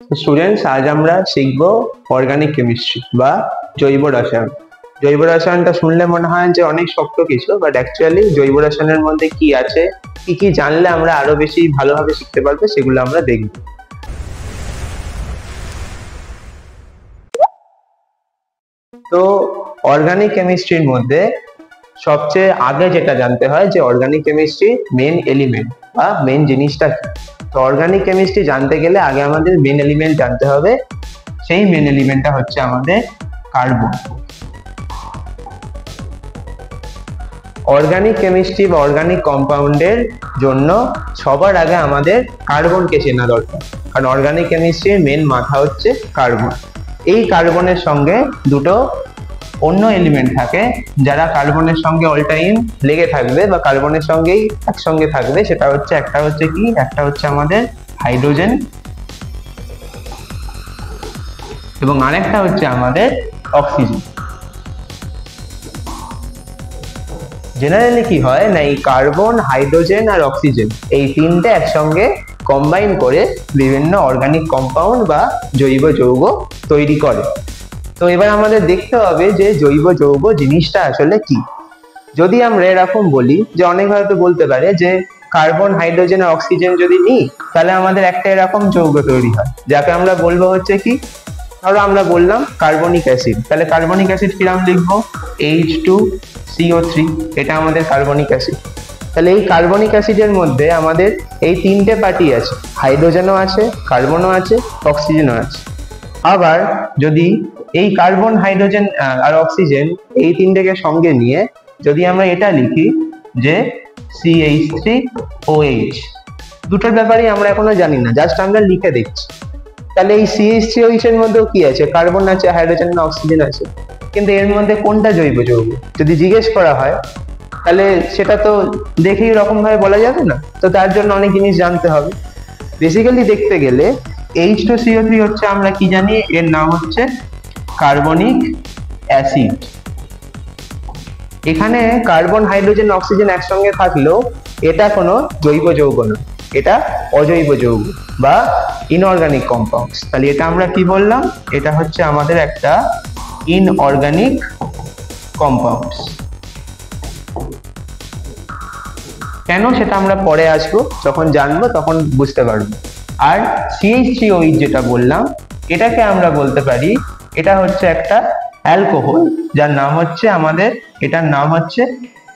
Students, আজ আমরা শিখব অর্গানিক কেমিস্ট্রি বা জৈব রসায়ন। জৈব রসায়নটা শুনলে মনে হয় যে অনেক শক্ত কিছু, বাট অ্যাকচুয়ালি জৈব রসায়নের মধ্যে কি আছে, কি কি জানলে আমরা আরো বেশি ভালোভাবে শিখতে পারবো, সেগুলো আমরা দেখব। তো অর্গানিক কেমিস্ট্রির মধ্যে সবচেয়ে আগে যেটা জানতে হয় যে অর্গানিক কেমিস্ট্রি মেন এলিমেন্ট বা মেন জিনিসটা কি। তো অর্গানিক কেমিস্ট্রি জানতে গেলে আগে আমাদের মেন এলিমেন্ট জানতে হবে। সেই মেন এলিমেন্টটা হচ্ছে আমাদের কার্বন। অর্গানিক কেমিস্ট্রি বা অর্গানিক কম্পাউন্ডের জন্য সবার আগে আমাদের কার্বনকে চেনা দরকার, কারণ অর্গানিক কেমিস্ট্রির মেন মাথা হচ্ছে কার্বন। এই কার্বনের সঙ্গে দুটো অন্য এলিমেন্ট থাকে যারা কার্বনের সঙ্গে অল টাইম লেগে থাকবে বা কার্বনের সঙ্গেই একসঙ্গে থাকবে। সেটা হচ্ছে একটা হচ্ছে আমাদের হাইড্রোজেন এবং আরেকটা হচ্ছে আমাদের অক্সিজেন। জেনারেলি কি হয় না, এই কার্বন, হাইড্রোজেন আর অক্সিজেন এই তিনটে একসঙ্গে কম্বাইন করে বিভিন্ন অর্গানিক কম্পাউন্ড বা জৈব যৌগ তৈরি করে। তো এবার আমাদের দেখতে হবে যে জৈব যৌগ জিনিসটা আসলে কি। যদি আমরা এরকম বলি যে অনেক হয়তো বলতে পারে যে কার্বন, হাইড্রোজেন আর অক্সিজেন যদি নিই তাহলে আমাদের একটা এরকম যৌগ তৈরি হয় যাকে আমরা বলবো হচ্ছে কি, ধরো আমরা বললাম কার্বনিক অ্যাসিড। তাহলে কার্বনিক অ্যাসিড কিরাম লিখবো? H2CO3, এটা আমাদের কার্বনিক অ্যাসিড। তাহলে এই কার্বনিক অ্যাসিডের মধ্যে আমাদের এই তিনটে পার্টি আছে, হাইড্রোজেনও আছে, কার্বনও আছে, অক্সিজেনও আছে। আবার যদি এই কার্বন, হাইড্রোজেন আর অক্সিজেন এই তিনটেকে সঙ্গে নিয়ে যদি আমরা এটা লিখি যে CH3OH, দুটোর ব্যাপারে আমরা এখনো জানি না, জাস্ট আমরা লিখে দেখছি। তাহলে এই CH3OH এর মধ্যেও কি আছে? কার্বন আছে, হাইড্রোজেন না অক্সিজেন আছে, কিন্তু এর মধ্যে কোনটা জৈব যৌগ যদি জিজ্ঞেস করা হয় তাহলে সেটা তো দেখেই রকম ভাবে বলা যাবে না। তো তার জন্য অনেক জিনিস জানতে হবে। বেসিক্যালি দেখতে গেলে H2CO3 হচ্ছে, আমরা কি জানি, এর নাম হচ্ছে কার্বনিক অ্যাসিড। এখানে কার্বন, হাইড্রোজেন, অক্সিজেন একসঙ্গে থাকলেও এটা কোনো জৈব যৌগ না, এটা অজৈব যৌগ বা ইনঅর্গানিক কম্পাউন্ডস। তাহলে এটা আমরা কি বললাম? এটা হচ্ছে আমাদের একটা ইনঅর্গানিক কম্পাউন্ডস। কেন সেটা আমরা পরে আসবো, যখন জানবো তখন বুঝতে পারবো। আর CH3OH যেটা বললাম, এটাকে আমরা বলতে পারি এটা হচ্ছে একটা অ্যালকোহল, যার নাম হচ্ছে আমাদের, এটার নাম হচ্ছে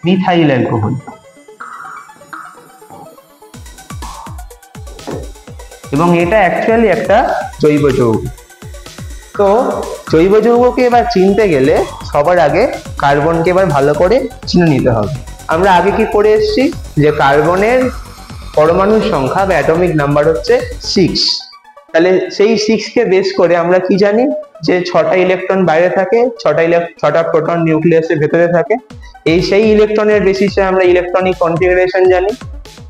মিথাইল অ্যালকোহল। এবং এটা অ্যাকচুয়ালি একটা জৈব যৌগ। তো জৈব যৌগকে এবার চিনতে গেলে সবার আগে কার্বনকে এবার ভালো করে চিনে নিতে হবে। আমরা আগে কি করে এসেছি যে কার্বনের পরমাণুর সংখ্যা বা অ্যাটমিক নাম্বার হচ্ছে 6। তাহলে সেই 6 কে বেস করে আমরা কি জানি যে 6টা ইলেকট্রন বাইরে থাকে, 6টা প্রোটন নিউক্লিয়াসের ভেতরে থাকে। সেই ইলেকট্রনের বেসিসে আমরা ইলেকট্রনিক কনফিগারেশন জানি।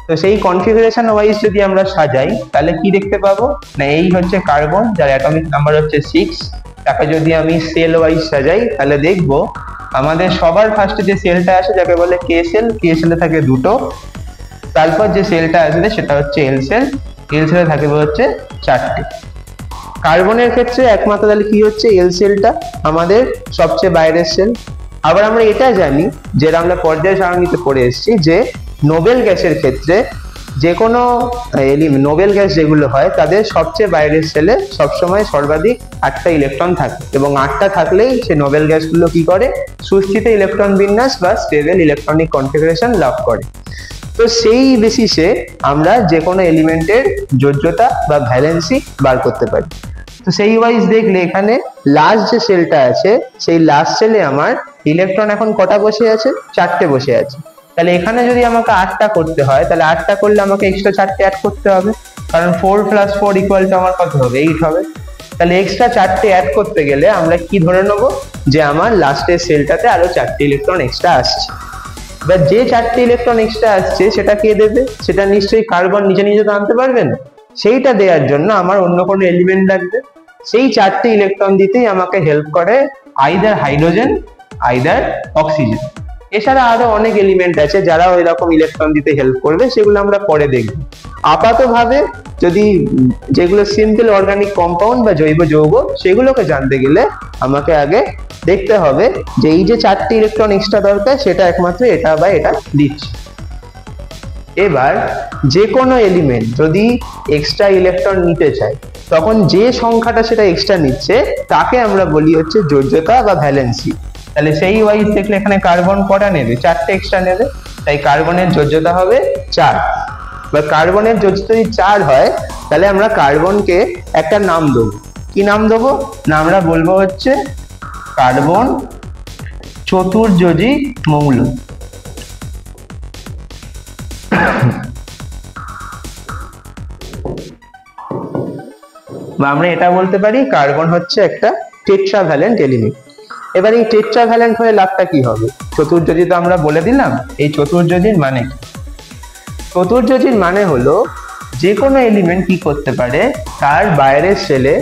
তো সেই কনফিগারেশন ওয়াইজ যদি আমরা সাজাই তাহলে কি দেখতে পাবো না, এই হচ্ছে কার্বন যার অ্যাটমিক নাম্বার হচ্ছে 6। তাকে যদি আমি সেল ওয়াইজ সাজাই তাহলে দেখবো আমাদের সবার ফার্স্টে যে সেলটা আসে যাকে বলে কে সেল, কে সেলে থাকে দুটো। তারপর যে সেলটা আসবে সেটা হচ্ছে এল সেল, এল সেলে থাকবে হচ্ছে 4টে। কার্বনের ক্ষেত্রে একমাত্র তাহলে কি হচ্ছে, এল সেলটা আমাদের সবচেয়ে বাইরের সেল। আবার আমরা এটা জানি, যেটা আমরা পর্যায় সারণীতে পড়ে এসেছি, যে নোবেল গ্যাসের ক্ষেত্রে যে কোনো নোবেল গ্যাস যেগুলো হয় তাদের সবচেয়ে বাইরের সেলে সবসময় সর্বাধিক 8টা ইলেকট্রন থাকে, এবং 8টা থাকলেই সে নোবেল গ্যাসগুলো কি করে, সুস্থিত ইলেকট্রন বিন্যাস বা স্টেবল ইলেকট্রনিক কনফিগারেশন লাভ করে। তো সেই বেসিসে আমরা যে কোনো এলিমেন্টের যোজ্যতা বা ভ্যালেন্সি বার করতে পারি। তো সেই ওয়াইজ দেখলে এখানে লাস্ট যে সেলটা আছে সেই লাস্ট সেলে আমার ইলেকট্রন এখন কটা বসে আছে? 4টে বসে আছে। তাহলে এখানে যদি আমাকে 8টা করতে হয় তাহলে 8টা করলে আমাকে এক্সট্রা 4টে অ্যাড করতে হবে, কারণ 4 + 4 = আমার কত হবে? 8 হবে। তাহলে এক্সট্রা 4টে অ্যাড করতে গেলে আমরা কি ধরে নেবো যে আমার লাস্টের সেলটাতে আরো 4টে ইলেকট্রন এক্সট্রা আসছে। বা যে 4টে ইলেকট্রন এক্সট্রা আসছে সেটা কে দেবে? সেটা নিশ্চয়ই কার্বন নিজে নিজে তো আনতে পারবে না। সেইটা দেওয়ার জন্য আমার অন্য কোনো এলিমেন্ট লাগবে। সেই 4টে ইলেকট্রন দিতেই আমাকে হেল্প করে আইদার হাইড্রোজেন আইদার অক্সিজেন। এছাড়া আরো অনেক এলিমেন্ট আছে যারা ওই রকম ইলেকট্রন দিতে হেল্প করবে, সেগুলো আমরা পরে দেখব। আপাতভাবে যদি যেগুলো সিম্পল অর্গানিক কম্পাউন্ড বা জৈব যৌগ, সেগুলোকে জানতে গেলে আমাকে আগে দেখতে হবে যে এই যে 4টি ইলেকট্রন এক্সট্রা দরকার সেটা একমাত্র এটা বা এটা দিচ্ছে। এবার যে কোনো এলিমেন্ট যদি এক্সট্রা ইলেকট্রন নিতে চায়, তখন যে সংখ্যাটা সেটা এক্সট্রা নিচ্ছে তাকে আমরা বলি হচ্ছে যোজ্যতা বা ভ্যালেন্সি। তাহলে সেই ওয়াইজ দেখলে এখানে কার্বন কটা নেবে? 4টে এক্সট্রা নেবে, তাই কার্বনের যোজ্যতা হবে 4। বা কার্বনের যোজ্যতা যদি 4 হয়, তাহলে আমরা কার্বনকে একটা নাম দেবো। কি নাম দেবো? না আমরা বলবো হচ্ছে কার্বন চতুর্যোজী মৌল। বা আমরা এটা বলতে পারি কার্বন হচ্ছে একটা টেট্রাভ্যালেন্ট এলিমেন্ট। এবার এই টেট্রাভ্যালেন্ট হয়ে লাভটা কি হবে? চতুর্যোজী তো আমরা বলে দিলাম। এই চতুর্যোজীর মানে কি? চতুর্যোজীর মানে হলো যে কোনো এলিমেন্ট কি করতে পারে, তার বাইরের শেলে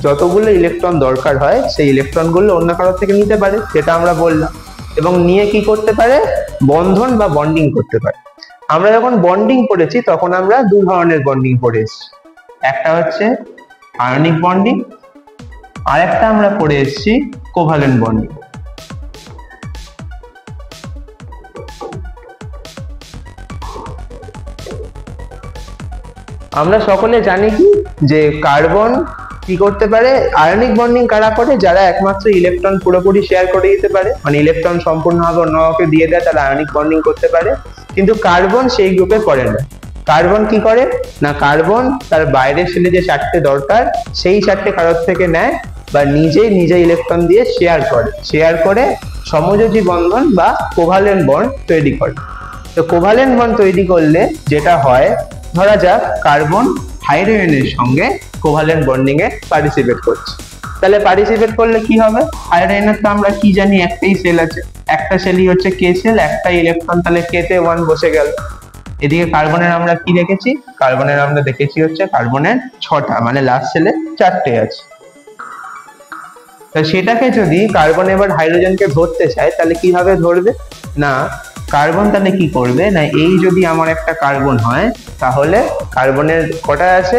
যতগুলো ইলেকট্রন দরকার হয় সেই ইলেকট্রনগুলো অন্য কারোর থেকে নিতে পারে, সেটা আমরা বললাম। এবং নিয়ে কি করতে পারে? বন্ধন বা বন্ডিং করতে পারে। আমরা যখন বন্ডিং পড়েছি তখন আমরা দু ধরনের বন্ডিং পড়ে এসেছি। একটা হচ্ছে আয়নিক বন্ডিং, আর একটা আমরা পড়ে এসেছি কোভালেন্ট বন্ডিং। আমরা সকলে জানি কি যে কার্বন কি করতে পারে? আয়নিক বন্ডিং কারা করে? যারা একমাত্র ইলেকট্রন পুরোপুরি শেয়ার করে দিতে পারে, মানে ইলেকট্রন সম্পূর্ণভাবে অন্য কাউকে দিয়ে দেয়, তারা আয়নিক বন্ডিং করতে পারে। কিন্তু কার্বন সেই গ্রুপে পড়ে না। কার্বন কি করে? না কার্বন তার বাইরের শেলে যে 4টে দরকার সেই 4টে কারোর থেকে নেয় বা নিজে ইলেকট্রন দিয়ে শেয়ার করে সমযোজী বন্ধন বা কোভালেন্ট বন্ড তৈরি করে। তো কোভালেন্ট বন্ড তৈরি করলে যেটা হয়, ধরা যাক কার্বন হাইড্রোজেনের সঙ্গে কোভালেন্ট বন্ডিং এ পার্টিসিপেট করছে। তাহলে পার্টিসিপেট করলে কি হবে? হাইড্রোজেনের তো আমরা কি জানি, একটাই সেল আছে, একটা সেলই হচ্ছে কে সেল, একটা ইলেকট্রন, তাহলে কে তে 1 বসে গেল। এদিকে কার্বনের আমরা কি রেখেছি? কার্বনের আমরা দেখেছি হচ্ছে কার্বনের 6টা, মানে লাস্ট সেলে 4টে আছে। তা সেটাকে যদি কার্বন এবার হাইড্রোজেনকে ধরতে চায়, তাহলে কিভাবে ধরবে? না কার্বন তাহলে কি করবে? না এই যদি আমার একটা কার্বন হয়, তাহলে কার্বনের কটা আছে?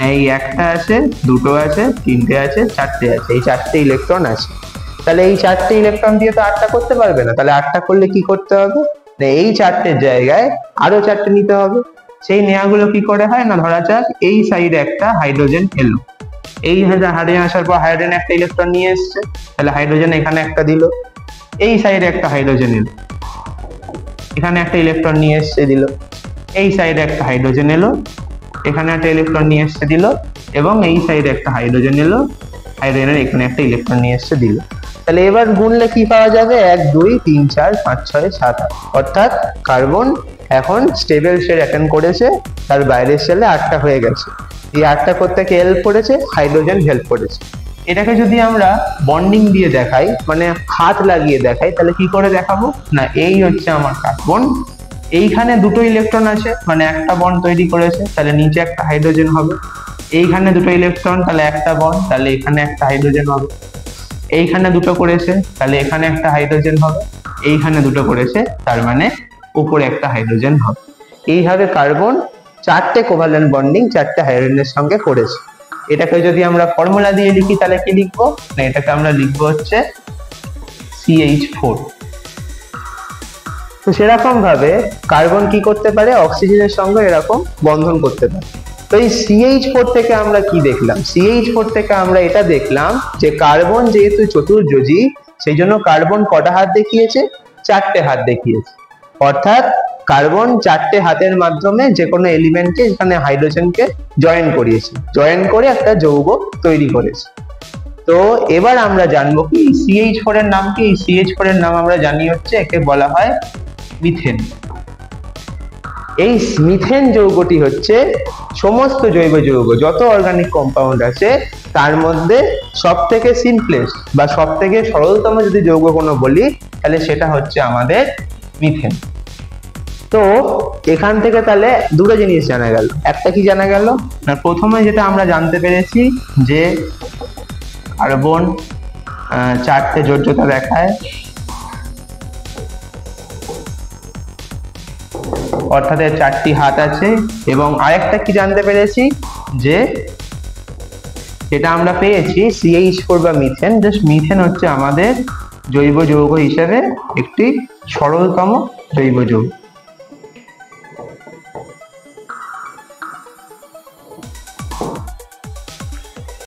এই একটা আছে, দুটো আছে, তিনটে আছে, 4টে আছে, এই 4টে ইলেকট্রন আছে। তাহলে এই 4টে ইলেকট্রন দিয়ে তো 8টা করতে পারবে না। তাহলে 8টা করলে কি করতে হবে? না এই 4টের জায়গায় আরো 4টে নিতে হবে। সেই নেয়াগুলো কি করে হয়? না ধরা যাক এই সাইডে একটা হাইড্রোজেন এলো, এই হাইড্রোজেন আসার পর হাইড্রোজেন একটা ইলেকট্রন নিয়ে এসছে, তাহলে হাইড্রোজেন এখানে একটা দিল। এই সাইডে একটা হাইড্রোজেন এলো, এখানে একটা ইলেকট্রন নিয়ে এসছে দিল। এই সাইডে একটা হাইড্রোজেন এলো, এখানে একটা ইলেকট্রন নিয়ে এসছে দিল। এবং এই সাইডে একটা হাইড্রোজেন এলো, হাইড্রোজেনের এখানে একটা ইলেকট্রন নিয়ে এসছে দিল। তাহলে এবার গুনলে কি পাওয়া যাবে? 1 2 3 4 5 6 7 8। অর্থাৎ কার্বন এখন স্টেবল শেল অ্যাটেন্ড করেছে, তার বাইরের শেলে 8টা হয়ে গেছে। এই 8টা করতে কে হেল্প করেছে? হাইড্রোজেন হেল্প করেছে। এটাকে যদি আমরা বন্ডিং দিয়ে দেখাই, মানে হাত লাগিয়ে দেখাই, তাহলে কি করে দেখাবো? না এই হচ্ছে আমার কার্বন, এইখানে দুটো ইলেকট্রন আছে, মানে একটা বন্ড তৈরি করেছে, তাহলে নিচে একটা হাইড্রোজেন হবে। এইখানে দুটো ইলেকট্রন, তাহলে একটা বন্ড, তাহলে এখানে একটা হাইড্রোজেন হবে। এইখানে দুটো করেছে, তাহলে এখানে একটা হাইড্রোজেন হবে। এইখানে দুটো করেছে, তার মানে উপরে একটা হাইড্রোজেন হবে। এইভাবে কার্বন 4টে কোভালেন্ট বন্ডিং 4টে হাইড্রোজেনের সঙ্গে করেছে। এটাকে যদি আমরা ফর্মুলা দিয়ে লিখি, তাহলে কি লিখবো? না এটাকে আমরা লিখবো হচ্ছে CH4। তো সেরকম ভাবে কার্বন কি করতে পারে? অক্সিজেনের সঙ্গে এরকম বন্ধন করতে পারে। তো এই CH4 থেকে আমরা কি দেখলাম? CH4 থেকে আমরা এটা দেখলাম যে কার্বন যেহেতু চতুর্যোজী, সেই জন্য কার্বন কটা হাত দেখিয়েছে? 4টে হাত দেখিয়েছে। অর্থাৎ কার্বন 4টে হাতের মাধ্যমে যে কোনো এলিমেন্টকে, এখানে হাইড্রোজেনকে জয়েন করিয়েছে, জয়েন করে একটা যৌগ তৈরি করেছে। তো এবার আমরা জানবো কি CH4 এর নাম কি? CH4 এর নাম আমরা জানি হচ্ছে, একে বলা হয় মিথেন। এই মিথেন যৌগটি হচ্ছে সমস্ত জৈব যৌগ, যত অর্গানিক কম্পাউন্ড আছে তার মধ্যে সব থেকে সিম্পলেস্ট বা সব থেকে সরলতম যদি যৌগ কোনো বলি, তাহলে সেটা হচ্ছে আমাদের মিথেন। তো এখান থেকে তাহলে দুটো জিনিস জানা গেল। একটা কি জানা গেল? না প্রথমে যেটা আমরা জানতে পেরেছি যে কার্বন 4টে যোজ্যতা দেখায়, অর্থাৎ এর 4টি হাত আছে। এবং আরেকটা কি জানতে পেরেছি, যে যেটা আমরা পেয়েছি CH4 বা মিথেন, জাস্ট মিথেন হচ্ছে আমাদের জৈব যৌগ হিসেবে একটি সরলতম জৈব যৌগ।